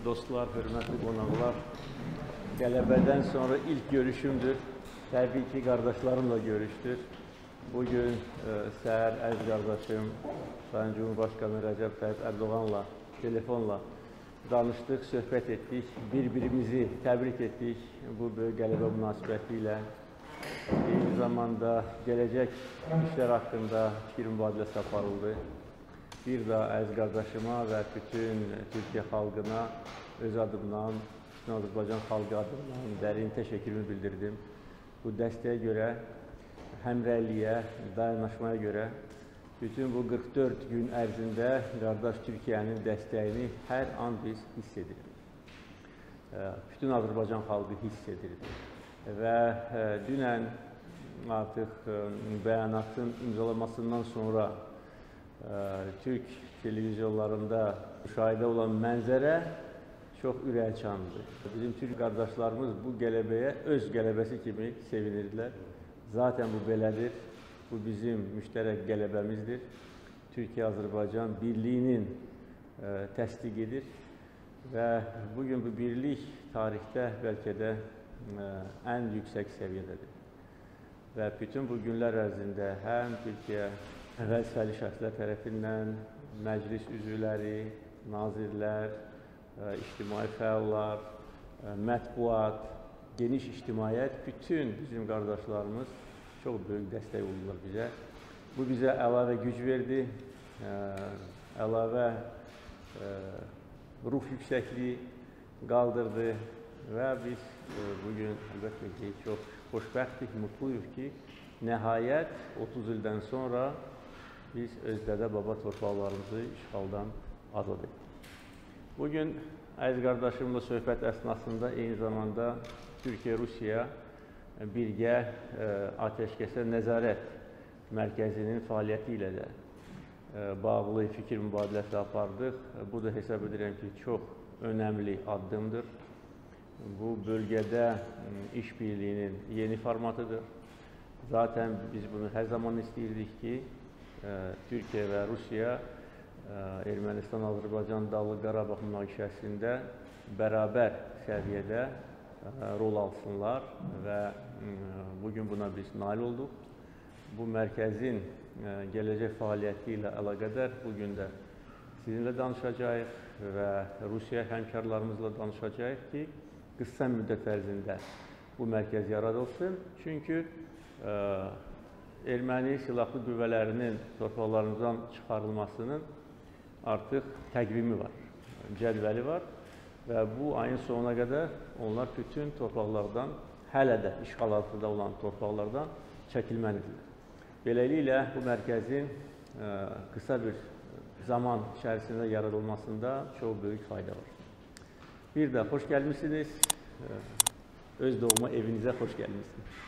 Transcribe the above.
dostlar, hörmətli qonaqlar, qələbədən sonra ilk görüşümdür. Təbii ki, qardaşlarımla görüşdür. Bugün səhər əziz qardaşım, Sayın Cumhurbaşqanı Rəcəb Tayyip Ərdoğanla telefonla danışdıq, söhbət etdik, bir-birimizi təbrik etdik bu böyük qələbə münasibəti ilə. Eyni zamanda gələcək işlər haqqında fikir mübadiləsi aparıldı. Bir daha əziz qardaşıma və bütün Türkiyə xalqına öz adımdan, bütün Azərbaycan xalqı adımdan dərin təşəkkürümü bildirdim. Bu dəstəyə görə, həmrəyliyə, dayanışmaya görə bütün bu 44 gün ərzində qardaş Türkiyənin dəstəyini hər an biz hiss edirdik. Bütün Azərbaycan xalqı hiss edirdi. Və dünən artıq bəyanatın imzalamasından sonra Türk televizyonlarında müşahidə olan mənzərə çox ürəkçandır. Bizim Türk qardaşlarımız bu qələbəyə öz qələbəsi kimi sevinirdilər. Zaten bu belədir. Bu bizim müştərək qələbəmizdir. Türkiyə-Azərbaycan birliyinin təsdiqidir. Və bugün bu birlik tarixdə bəlkə də ən yüksək səviyyədədir. Və bütün bu günlər ərzində həm Türkiyə vəzifəli şəxslər tərəfindən məclis üzvləri, nazirlər, ictimai fəallar, mətbuat, geniş ictimaiyyət, bütün bizim qardaşlarımız çox böyük dəstək oldular bizə. Bu bizə əlavə güc verdi, əlavə ruh yüksəkliyi qaldırdı və biz bugün əlbəttə ki, çox xoşbəxtlik, mutluyuq ki, nəhayət 30 ildən sonra biz öz dədə-baba torpaqlarımızı işğaldan azad etdik. Bugün əziz qardaşımla söhbət əsnasında eyni zamanda Türkiyə-Rusiya birgə atəşkəsə nəzarət mərkəzinin fəaliyyəti ilə də bağlı fikir mübadiləsi apardıq. Bu da hesab edirəm ki, çox önəmli addımdır. Bu bölgədə işbirliyinin yeni formatıdır. Zaten biz bunu hər zaman istəyirdik ki, Türkiyə və Rusiya Ermənistan-Azərbaycan Dağlıq Qarabağ münaqişəsində bərabər səviyyədə rol alsınlar və bugün buna biz nail olduq. Bu mərkəzin gələcək fəaliyyəti ilə əlaqədar bugün də sizinlə danışacağıq və Rusiya həmkarlarımızla danışacağıq ki, qısa müddət ərzində bu mərkəz yaradılsın. Çünki erməni silahlı qüvvələrinin torpaqlarımızdan çıxarılmasının artıq təqvimi var, cədvəli var və bu ayın sonuna qədər onlar bütün torpaqlardan, hələ də işğal altında olan torpaqlardan çəkilməlidirlər. Beləliklə, bu mərkəzin qısa bir zaman içərisində yaradılmasında çox böyük fayda var. Bir də xoş gəlmişsiniz, öz doğma evinizə xoş gəlmişsiniz.